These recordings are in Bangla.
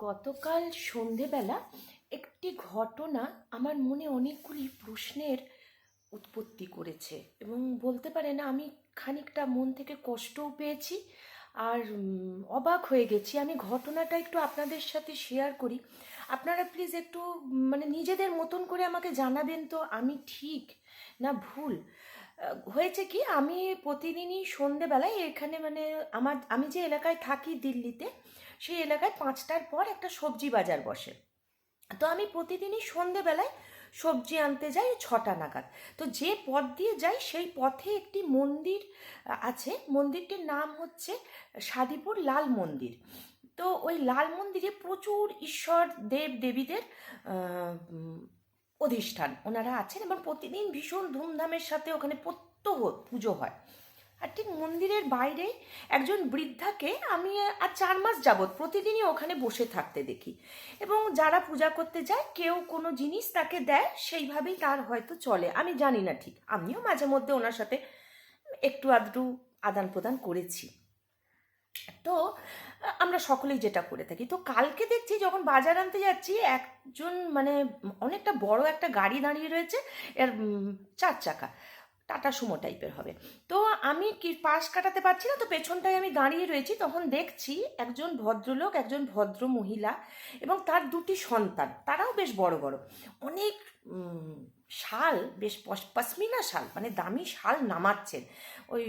গতকাল সন্ধেবেলা একটি ঘটনা আমার মনে অনেকগুলি প্রশ্নের উৎপত্তি করেছে এবং বলতে পারেন আমি খানিকটা মন থেকে কষ্টও পেয়েছি আর অবাক হয়ে গেছি। আমি ঘটনাটা একটু আপনাদের সাথে শেয়ার করি। আপনারা প্লিজ একটু মানে নিজেদের মতন করে আমাকে জানাবেন তো আমি ঠিক না ভুল। হয়েছে কি, আমি প্রতিদিনই সন্ধেবেলায় এখানে মানে আমি যে এলাকায় থাকি দিল্লিতে, সেই এলাকায় 5টার পর একটা সবজি বাজার বসে। তো আমি প্রতিদিনই সন্ধেবেলায় সবজি আনতে যাই 6টা নাগাদ। তো যে পথ দিয়ে যাই সেই পথে একটি মন্দির আছে। মন্দিরটির নাম হচ্ছে সাদিপুর লাল মন্দির। তো ওই লাল মন্দিরে প্রচুর ঈশ্বর দেব দেবীদের অধিষ্ঠান ওনারা আছেন এবং প্রতিদিন ভীষণ ধুমধামের সাথে ওখানে প্রত্যহ পুজো হয়। আর ঠিক মন্দিরের বাইরে একজন বৃদ্ধাকে আমি আর 4 মাস যাবৎ প্রতিদিনই ওখানে বসে থাকতে দেখি এবং যারা পূজা করতে যায় কেউ কোনো জিনিস তাকে দেয়, সেইভাবেই তার হয়তো চলে। আমি জানি না ঠিক, আমিও মাঝে মধ্যে ওনার সাথে একটু আধটু আদান প্রদান করেছি। তো আমরা সকলেই যেটা করে থাকি। তো কালকে দেখছি যখন বাজার আনতে যাচ্ছি, একজন মানে অনেকটা বড় একটা গাড়ি দাঁড়িয়ে রয়েছে, এর 4 চাকা, টাটা সুমো টাইপের হবে। তো আমি কি পাশ কাটাতে পারছি না, তো পেছনটায় আমি দাঁড়িয়ে রয়েছি। তখন দেখছি একজন ভদ্রলোক, একজন ভদ্র মহিলা এবং তার 2টি সন্তান, তারাও বেশ বড় বড়, অনেক শাল, বেশ পশমিনা শাল, মানে দামি শাল নামাচ্ছেন। ওই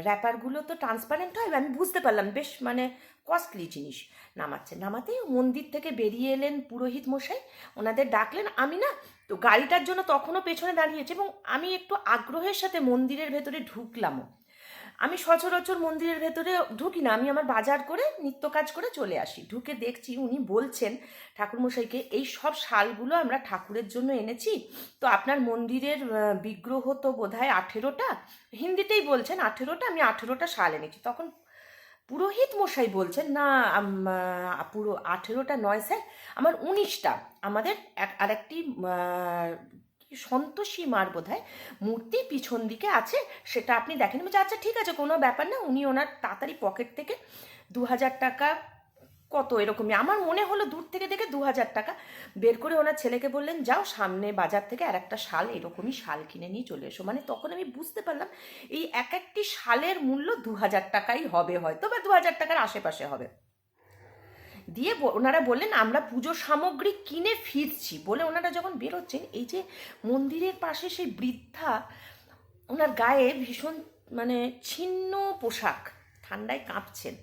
র্যাপারগুলো তো ট্রান্সপারেন্ট হয়, আমি বুঝতে পারলাম বেশ মানে কস্টলি জিনিস নামাচ্ছেন। নামাতেই মন্দির থেকে বেরিয়ে এলেন পুরোহিত মশাই, ওনাদের ডাকলেন। আমি না তো গাড়িটার জন্য তখনও পেছনে দাঁড়িয়েছি এবং আমি একটু আগ্রহের সাথে মন্দিরের ভেতরে ঢুকলামও। আমি সচরাচর মন্দিরের ভেতরে ঢুকি না, আমি আমার বাজার করে নিত্য কাজ করে চলে আসি। ঢুকে দেখছি উনি বলছেন ঠাকুরমশাইকে, এই সব শালগুলো আমরা ঠাকুরের জন্য এনেছি, তো আপনার মন্দিরের বিগ্রহ তো বোধহয় 18টা, হিন্দিতেই বলছেন 18টা, আমি 18টা শাল এনেছি। তখন পুরোহিত মশাই বলছেন, না পুরো 18টা নয় স্যার, আমার 19টা, আমাদের আরেকটি সন্তোষী মার বোধহয় মূর্তি পিছন দিকে আছে, সেটা আপনি দেখেন। বলছে আচ্ছা ঠিক আছে, কোনো ব্যাপার না। উনি ওনার তাড়াতাড়ি পকেট থেকে 2000 টাকা, কত এরকমই আমার মনে হলো, দূর থেকে দেখে 2000 টাকা বের করে ওনার ছেলেকে বললেন, যাও সামনে বাজার থেকে আর একটা শাল, এরকমই শাল কিনে নিয়ে চলে এসো। মানে তখন আমি বুঝতে পারলাম এই এক একটি শালের মূল্য 2000 টাকাই হবে, হয়তো বা 2000 টাকার আশেপাশে হবে। দিয়ে ওনারা বললেন আমরা পুজো সামগ্রী কিনে ফিরছি বলে ওনারা যখন বেরোচ্ছেন, এই যে মন্দিরের পাশে সেই বৃদ্ধা, ওনার গায়ে ভীষণ মানে ছিন্ন পোশাক, ঠান্ডায় কাঁপছেন,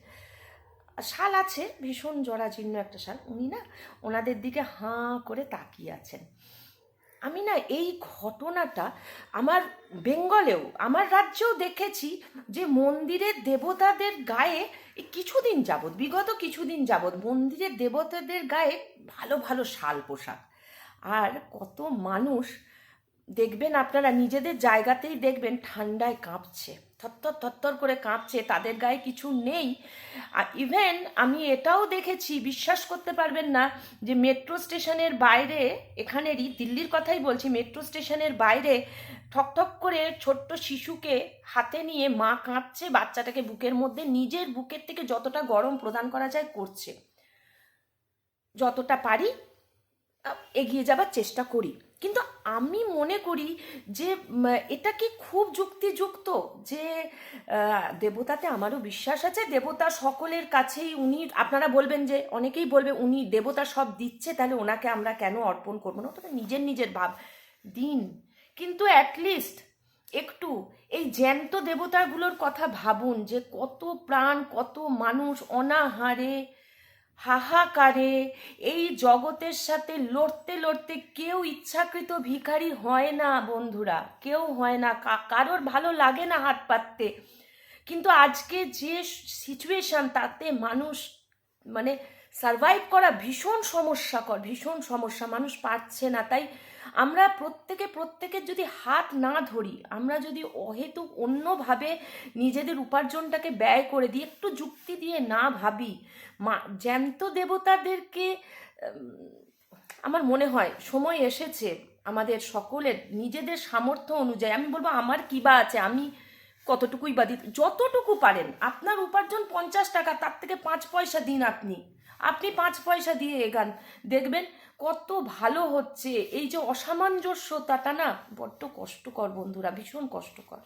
শাল আছে ভীষণ জরাজীর্ণ একটা শাল, উনি না ওনাদের দিকে হাঁ করে তাকিয়ে আছেন। আমি না এই ঘটনাটা আমার বেঙ্গলেও, আমার রাজ্যেও দেখেছি, যে মন্দিরের দেবতাদের গায়ে কিছুদিন যাবৎ, বিগত কিছুদিন যাবৎ মন্দিরের দেবতাদের গায়ে ভালো ভালো শাল পোশাক। আর কত মানুষ দেখবেন আপনারা নিজেদের জায়গাতেই দেখবেন ঠান্ডায় কাঁপছে, থরথর থরথর করে কাঁপছে, তাদের গায়ে কিছু নেই। আর ইভেন আমি এটাও দেখেছি, বিশ্বাস করতে পারবেন না, যে মেট্রো স্টেশনের বাইরে, এখানেরই দিল্লির কথাই বলছি, মেট্রো স্টেশনের বাইরে ঠকঠক করে ছোট্ট শিশুকে হাতে নিয়ে মা কাঁপছে, বাচ্চাটাকে বুকের মধ্যে নিজের বুকের থেকে যতটা গরম প্রদান করা যায় করছে, যতটা পারি এগিয়ে যাবার চেষ্টা করি। কিন্তু আমি মনে করি যে এটা কি খুব যুক্তিযুক্ত, যে দেবতাতে আমারও বিশ্বাস আছে, দেবতা সকলের কাছেই উনি, আপনারা বলবেন যে অনেকেই বলবে উনি দেবতা সব দিচ্ছে, তাহলে ওনাকে আমরা কেন অর্পণ করবো না, ওটা নিজের নিজের ভাব দিন, কিন্তু অ্যাটলিস্ট একটু এই জ্যান্ত দেবতাগুলোর কথা ভাবুন, যে কত প্রাণ, কত মানুষ অনাহারে হাহাকারে এই জগতের সাথে লড়তে লড়তে, কেউ ইচ্ছাকৃত ভিখারি হয় না বন্ধুরা, কেউ হয় না, কারোর ভালো লাগে না হাত পাততে, কিন্তু আজকে যে সিচুয়েশন, তাতে মানুষ মানে সারভাইভ করা ভীষণ সমস্যাকর, ভীষণ সমস্যা, মানুষ পারছে না। তাই আমরা প্রত্যেকের যদি হাত না ধরি, আমরা যদি অহেতুক অন্যভাবে নিজেদের উপার্জনটাকে ব্যয় করে দিই, একটু যুক্তি দিয়ে না ভাবি, জ্যান্ত দেবতাদেরকে, আমার মনে হয় সময় এসেছে আমাদের সকলের নিজেদের সামর্থ্য অনুযায়ী, আমি বলবো আমার কি বা আছে, আমি কতটুকুই বা দিতে, যতটুকু পারেন, আপনার উপার্জন 50 টাকা, তার থেকে 5 পয়সা দিন আপনি, আপনি 5 পয়সা দিয়ে এগান, দেখবেন কত ভালো হচ্ছে। এই যে অসামঞ্জস্যতাটা না বড্ড কষ্টকর বন্ধুরা, ভীষণ কষ্টকর।